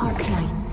Arknights.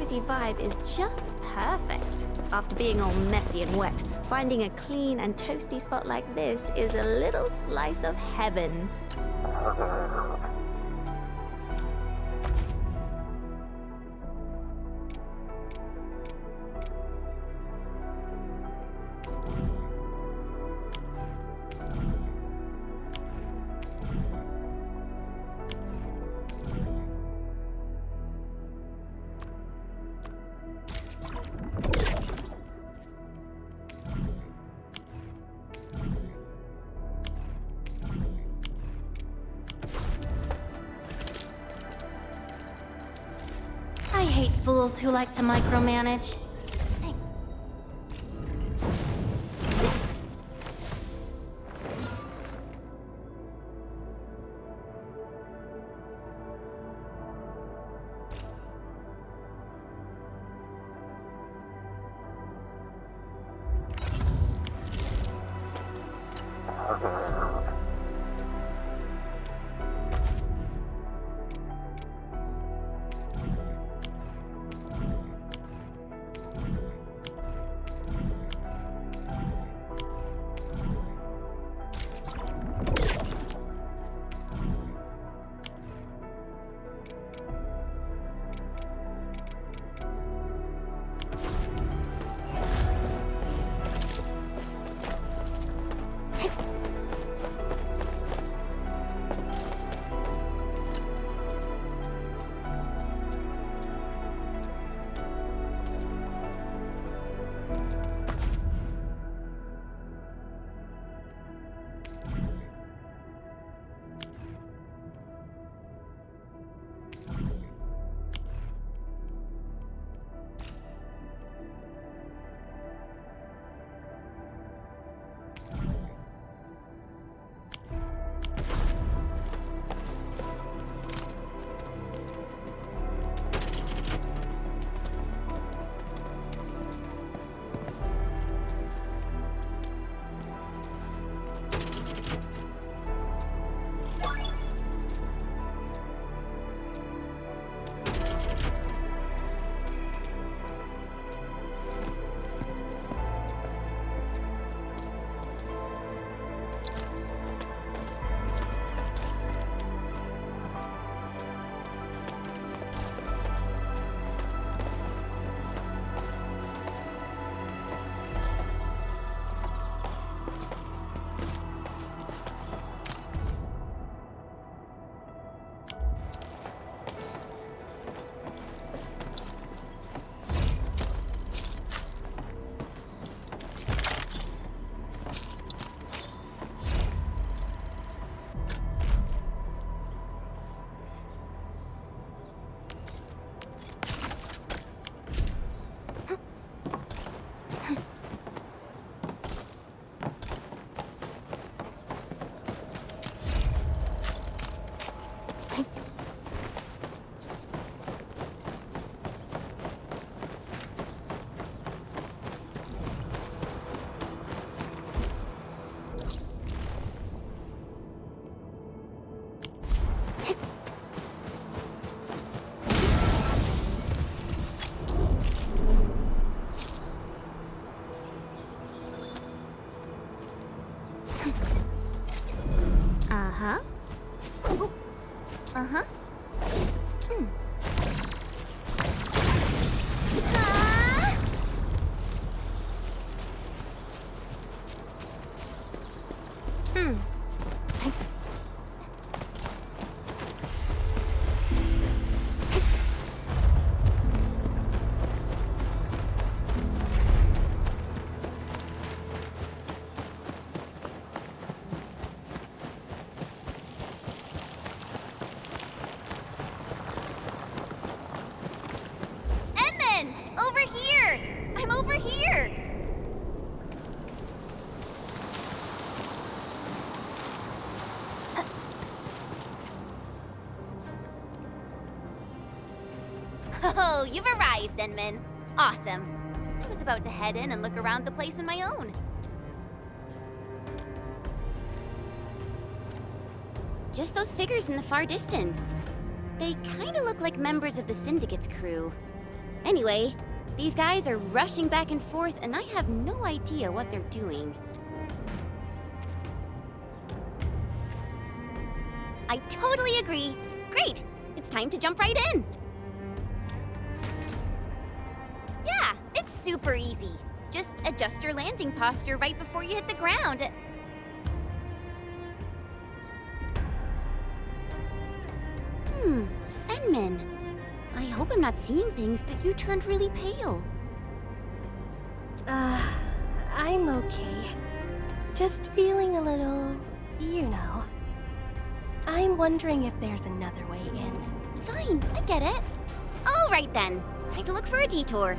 cozy vibe is just perfect. After being all messy and wet, finding a clean and toasty spot like this is a little slice of heaven. I hate fools who like to micromanage. Uh-huh. Uh-huh. Over here! I'm over here! Oh, you've arrived, Enman. Awesome. I was about to head in and look around the place on my own. Just those figures in the far distance. They kinda look like members of the Syndicate's crew. Anyway, these guys are rushing back and forth, and I have no idea what they're doing. I totally agree. Great! It's time to jump right in. Yeah, it's super easy. Just adjust your landing posture right before you hit the ground. Enman. I hope I'm not seeing things, but you turned really pale. I'm okay. Just feeling a little, you know. I'm wondering if there's another way in. Fine, I get it. All right then. Time to look for a detour.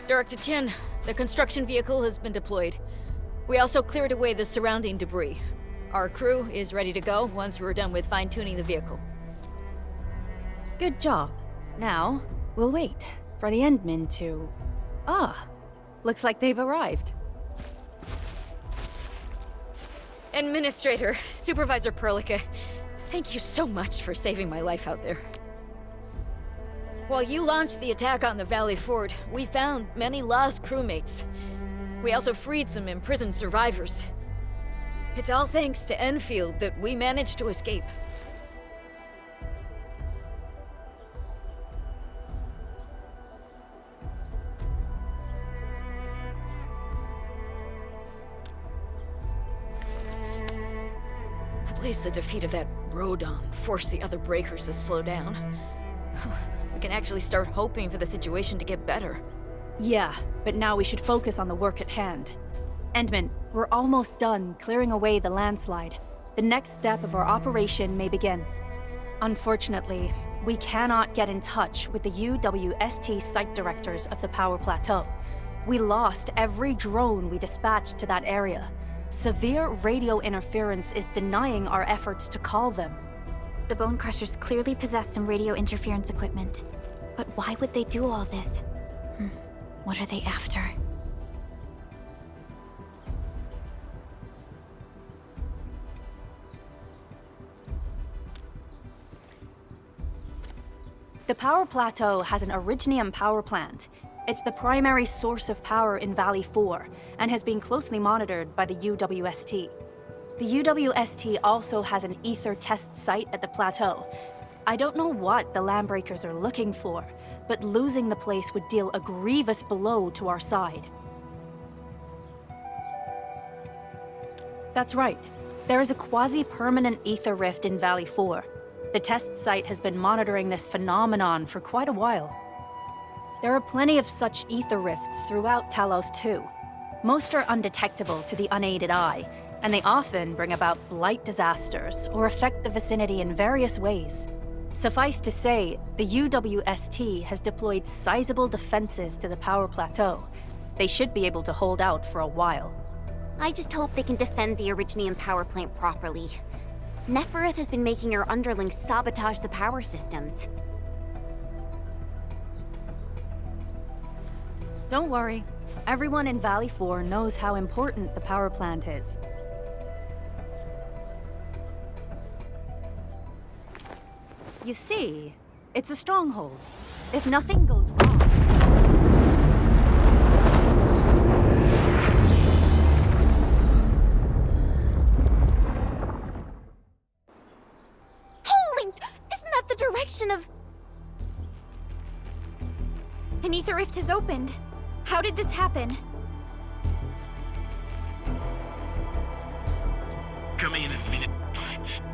Director Chen, the construction vehicle has been deployed. We also cleared away the surrounding debris. Our crew is ready to go once we're done with fine-tuning the vehicle. Good job. Now, we'll wait for the Endmen to... looks like they've arrived. Administrator, Supervisor Perlica, thank you so much for saving my life out there. While you launched the attack on the Valley Fort, we found many lost crewmates. We also freed some imprisoned survivors. It's all thanks to Enfield that we managed to escape. At least the defeat of that Rodom forced the other breakers to slow down. We can actually start hoping for the situation to get better. Yeah, but now we should focus on the work at hand. Endman, we're almost done clearing away the landslide. The next step of our operation may begin. Unfortunately, we cannot get in touch with the UWST site directors of the Power Plateau. We lost every drone we dispatched to that area. Severe radio interference is denying our efforts to call them. The Bone Crushers clearly possess some radio interference equipment. But why would they do all this? What are they after? The Power Plateau has an Originium power plant. It's the primary source of power in Valley 4, and has been closely monitored by the UWST. The UWST also has an ether test site at the plateau. I don't know what the Landbreakers are looking for, but losing the place would deal a grievous blow to our side. That's right. There is a quasi-permanent ether rift in Valley 4. The test site has been monitoring this phenomenon for quite a while. There are plenty of such ether rifts throughout Talos too. Most are undetectable to the unaided eye, and they often bring about blight disasters or affect the vicinity in various ways. Suffice to say, the UWST has deployed sizable defenses to the Power Plateau. They should be able to hold out for a while. I just hope they can defend the Originium power plant properly. Nefereth has been making her underlings sabotage the power systems. Don't worry. Everyone in Valley 4 knows how important the power plant is. You see, it's a stronghold. If nothing goes wrong... Holy! Isn't that the direction of... An ether rift has opened. How did this happen? Come in and minute.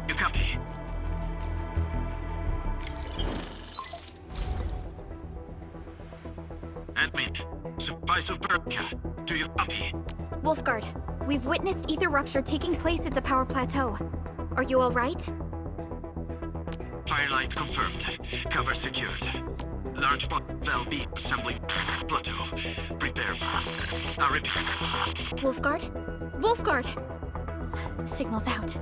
You copy? Admin, Supervisor Perlica, do you copy? Wolfguard, we've witnessed ether rupture taking place at the Power Plateau. Are you all right? Firelight confirmed. Cover secured. Large bot LB assembling plateau. Prepare for... I repeat. Wolfguard? Wolfguard! Signal's out.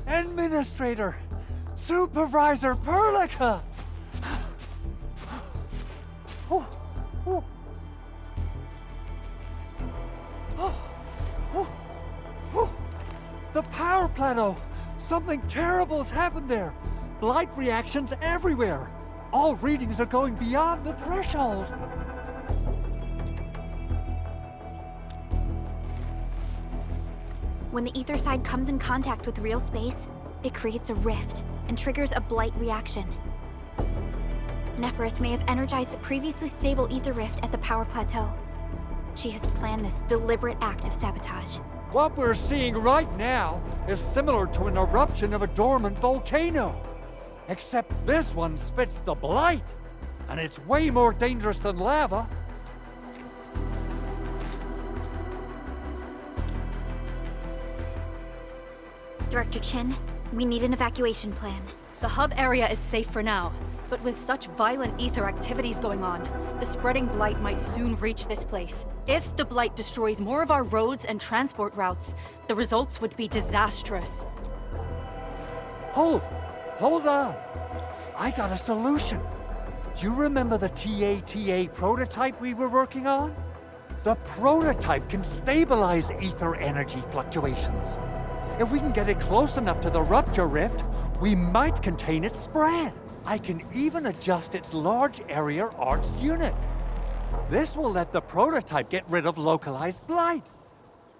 Administrator! Supervisor Perlica! The power plateau! Something terrible's happened there! Blight reactions everywhere! All readings are going beyond the threshold! When the ether side comes in contact with real space, it creates a rift and triggers a blight reaction. Nefereth may have energized the previously stable ether rift at the Power Plateau. She has planned this deliberate act of sabotage. What we're seeing right now is similar to an eruption of a dormant volcano. Except this one spits the blight, and it's way more dangerous than lava. Director Chin, we need an evacuation plan. The hub area is safe for now. But with such violent ether activities going on, the spreading blight might soon reach this place. If the blight destroys more of our roads and transport routes, the results would be disastrous. Hold on. I got a solution. Do you remember the TATA prototype we were working on? The prototype can stabilize ether energy fluctuations. If we can get it close enough to the rupture rift, we might contain its spread. I can even adjust its large area arcs unit. This will let the prototype get rid of localized blight.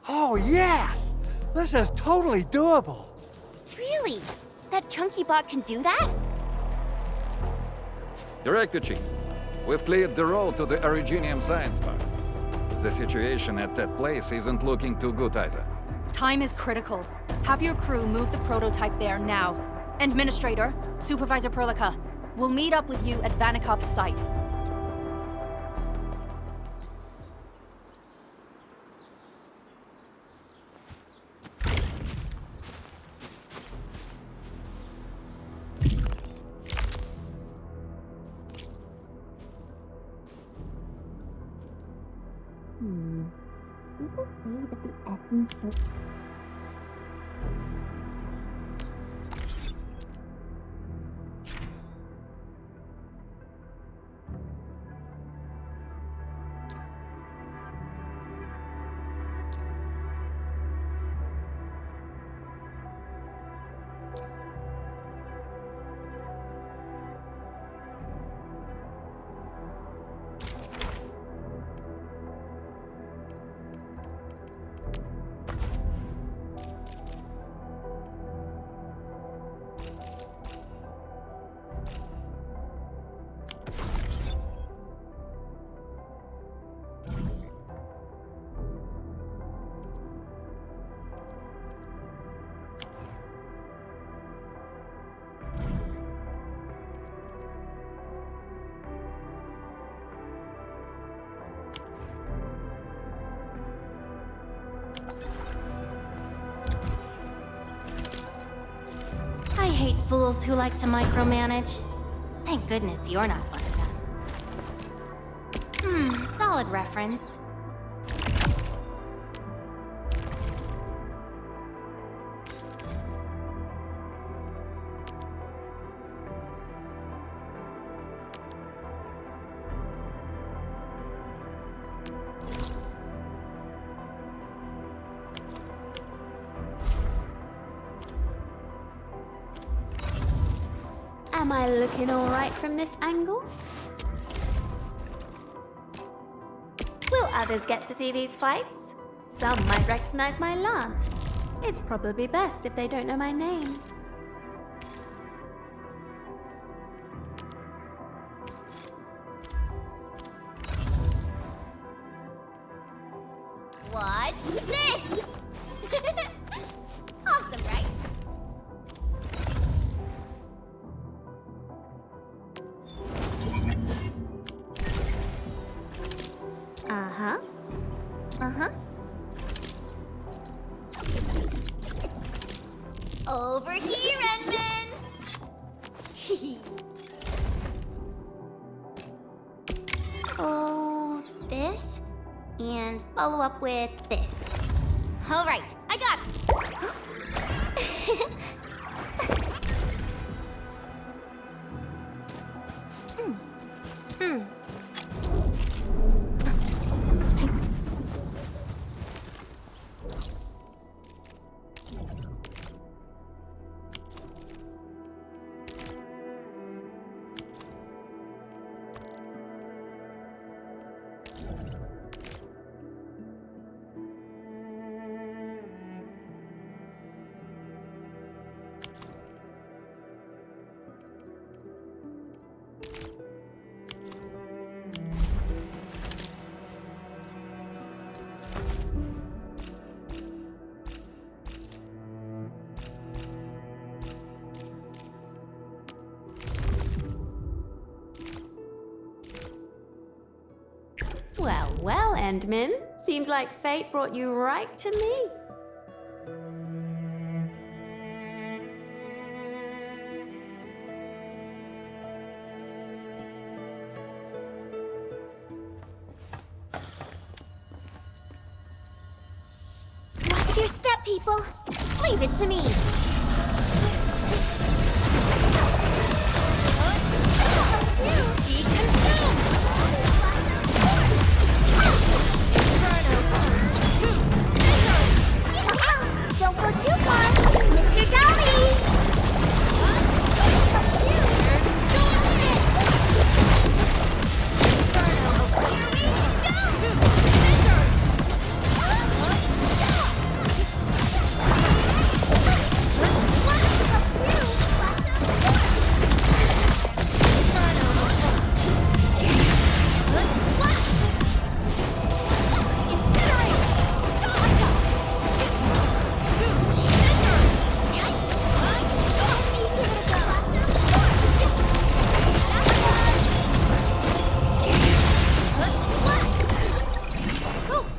Oh yes! This is totally doable. Really? That chunky bot can do that? Director Chief, we've cleared the road to the Originium Science Park. The situation at that place isn't looking too good either. Time is critical. Have your crew move the prototype there now. Administrator, Supervisor Perlica, we'll meet up with you at Vanikov's site. People say that the essence of... I hate fools who like to micromanage. Thank goodness you're not one of them. Solid reference. Am I looking all right from this angle? Will others get to see these fights? Some might recognize my lance. It's probably best if they don't know my name. Watch this! Awesome, right? Uh-huh. Uh-huh. Over here, Edmund! So, this, and follow up with this. All right, I got it. Well, well, Endman. Seems like fate brought you right to me. Watch your step, people! Leave it to me! Be consumed! Don't go too far, Mr. Dolly!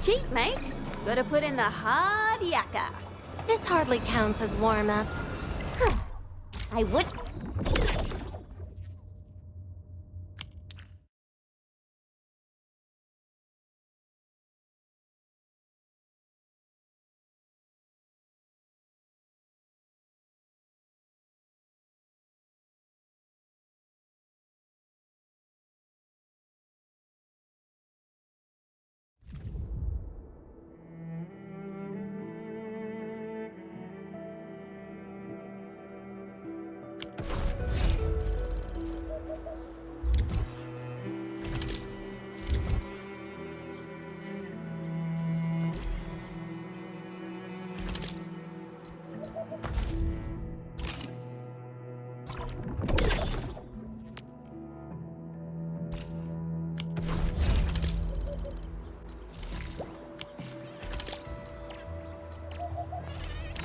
Cheap, mate. Gotta put in the hard yakka. This hardly counts as warm-up. I would...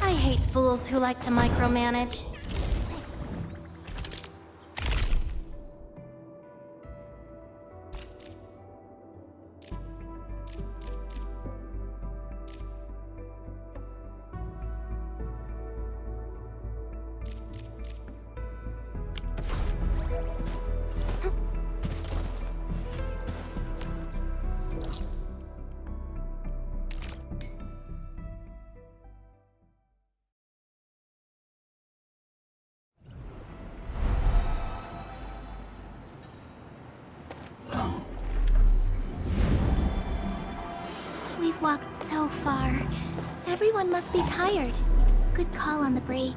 I hate fools who like to micromanage. We've walked so far. Everyone must be tired. Good call on the break.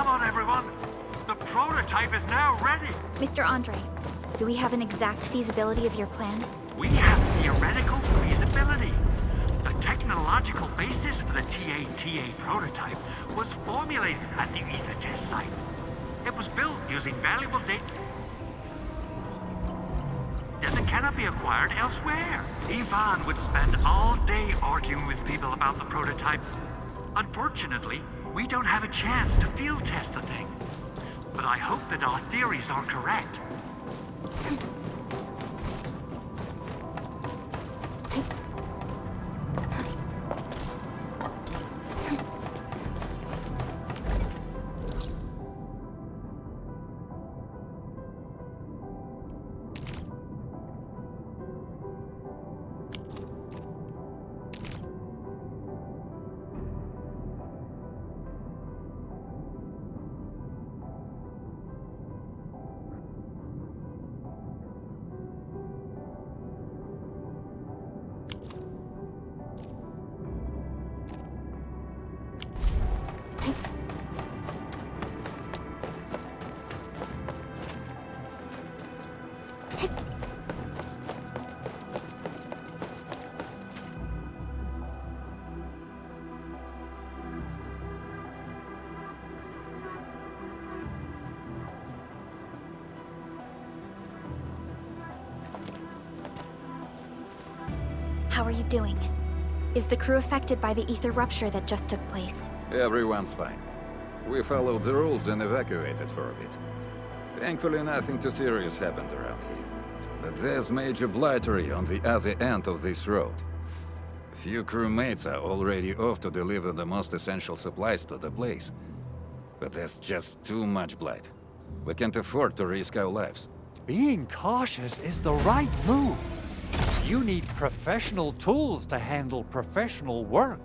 Come on, everyone! The prototype is now ready! Mr. Andre, do we have an exact feasibility of your plan? We have theoretical feasibility. The technological basis for the TA prototype was formulated at the Ether test site. It was built using valuable data that cannot be acquired elsewhere. Ivan would spend all day arguing with people about the prototype. Unfortunately, we don't have a chance to field test the thing. But I hope that our theories are correct. How are you doing? Is the crew affected by the ether rupture that just took place? Everyone's fine. We followed the rules and evacuated for a bit. Thankfully, nothing too serious happened around here. But there's major blightery on the other end of this road. A few crewmates are already off to deliver the most essential supplies to the place. But there's just too much blight. We can't afford to risk our lives. Being cautious is the right move. You need professional tools to handle professional work.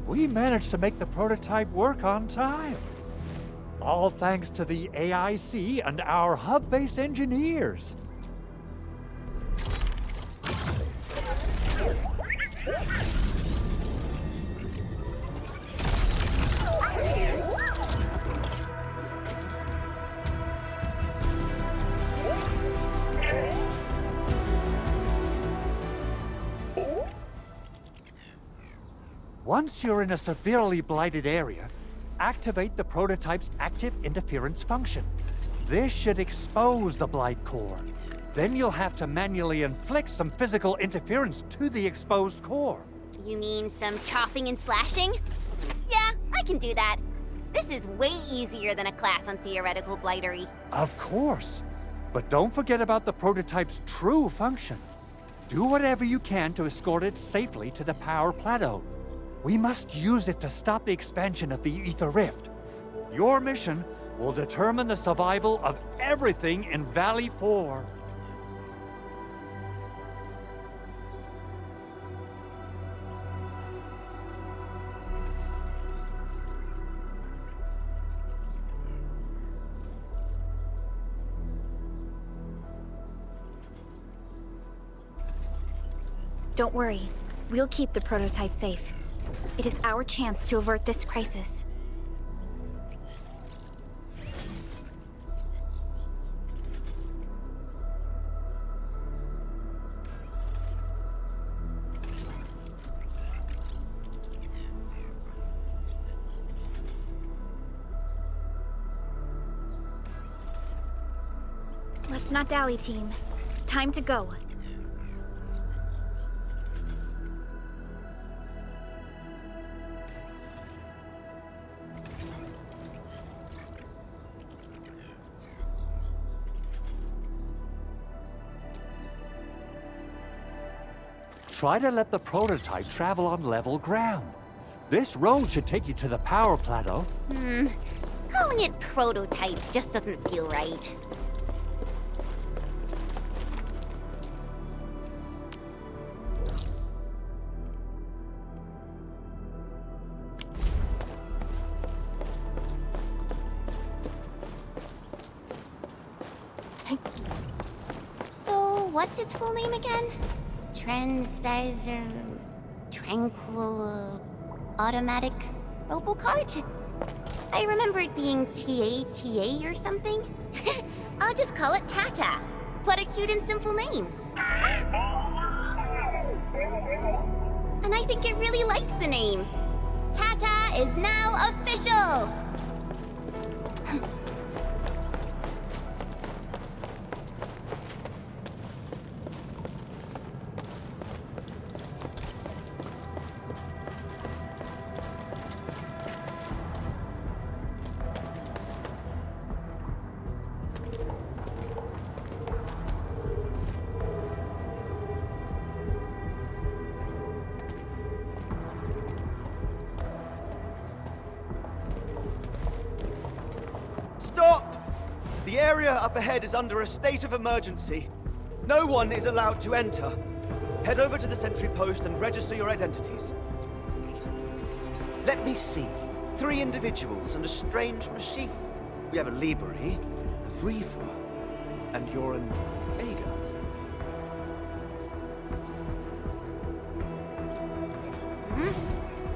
We managed to make the prototype work on time. All thanks to the AIC and our hub-base engineers. Once you're in a severely blighted area, activate the prototype's active interference function. This should expose the blight core. Then you'll have to manually inflict some physical interference to the exposed core. You mean some chopping and slashing? Yeah, I can do that. This is way easier than a class on theoretical blightery. Of course. But don't forget about the prototype's true function. Do whatever you can to escort it safely to the power plateau. We must use it to stop the expansion of the Ether Rift. Your mission will determine the survival of everything in Valley 4. Don't worry. We'll keep the prototype safe. It is our chance to avert this crisis. Let's not dally, team. Time to go. Try to let the prototype travel on level ground. This road should take you to the power plateau. Calling it prototype just doesn't feel right. So, what's its full name again? Tranquil Automatic Robocart? I remember it being TATA or something. I'll just call it Tata. What a cute and simple name. And I think it really likes the name. Tata is now official! Stop! The area up ahead is under a state of emergency. No one is allowed to enter. Head over to the sentry post and register your identities. Let me see. 3 individuals and a strange machine. We have a Liberi, a Vriva, and you're an Aga.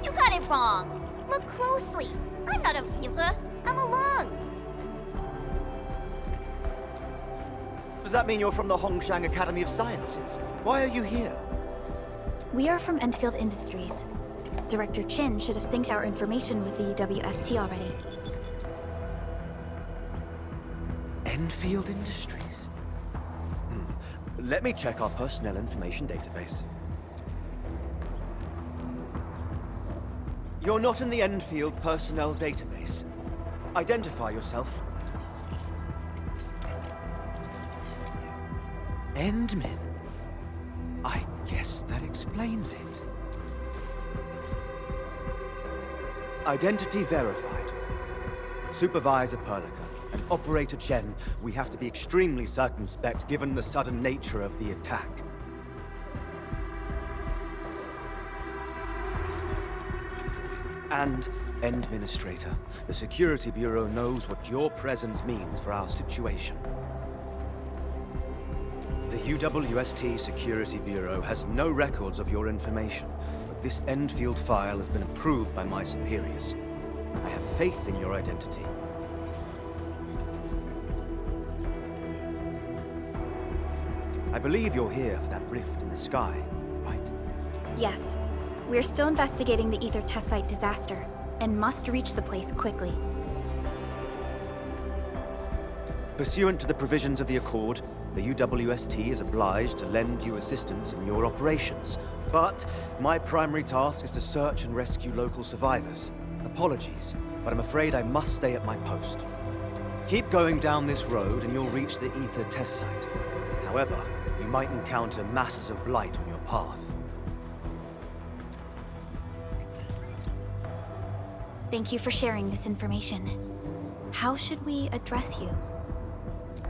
You got it wrong. Look closely. I'm not a Vivre. I'm a Lung. Does that mean you're from the Hongshang Academy of Sciences? Why are you here? We are from Enfield Industries. Director Chin should have synced our information with the WST already. Enfield Industries? Let me check our personnel information database. You're not in the Enfield personnel database. Identify yourself. Endmin? I guess that explains it. Identity verified. Supervisor Perlica and Operator Chen, we have to be extremely circumspect given the sudden nature of the attack. And, Administrator, the Security Bureau knows what your presence means for our situation. The UWST Security Bureau has no records of your information, but this Enfield file has been approved by my superiors. I have faith in your identity. I believe you're here for that rift in the sky, right? Yes. We're still investigating the Ether test site disaster, and must reach the place quickly. Pursuant to the provisions of the Accord, the UWST is obliged to lend you assistance in your operations. But my primary task is to search and rescue local survivors. Apologies, but I'm afraid I must stay at my post. Keep going down this road and you'll reach the Ether test site. However, you might encounter masses of blight on your path. Thank you for sharing this information. How should we address you?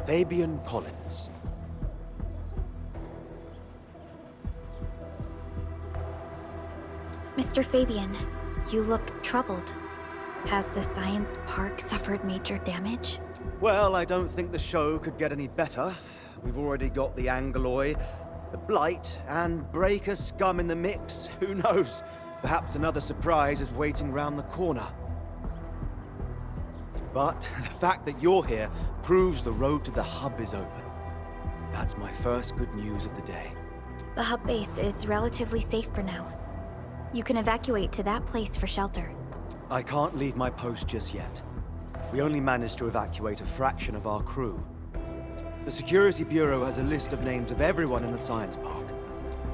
Fabian Collins. Mr. Fabian, you look troubled. Has the science park suffered major damage? Well, I don't think the show could get any better. We've already got the Angeloy, the Blight, and Breaker scum in the mix. Who knows? Perhaps another surprise is waiting round the corner. But the fact that you're here proves the road to the hub is open. That's my first good news of the day. The hub base is relatively safe for now. You can evacuate to that place for shelter. I can't leave my post just yet. We only managed to evacuate a fraction of our crew. The Security Bureau has a list of names of everyone in the science park.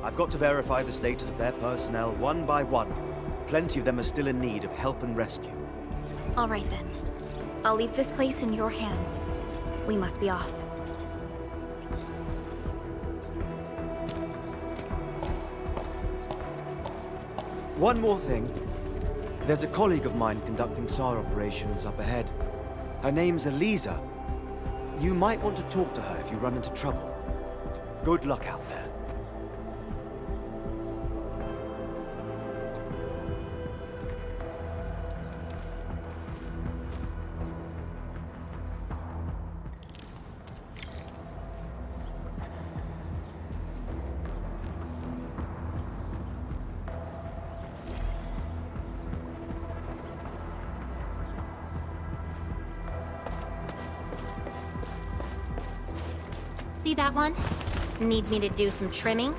I've got to verify the status of their personnel one by one. Plenty of them are still in need of help and rescue. All right then. I'll leave this place in your hands. We must be off. One more thing. There's a colleague of mine conducting SAR operations up ahead. Her name's Eliza. You might want to talk to her if you run into trouble. Good luck out there. See that one? Need me to do some trimming?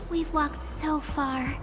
We've walked so far,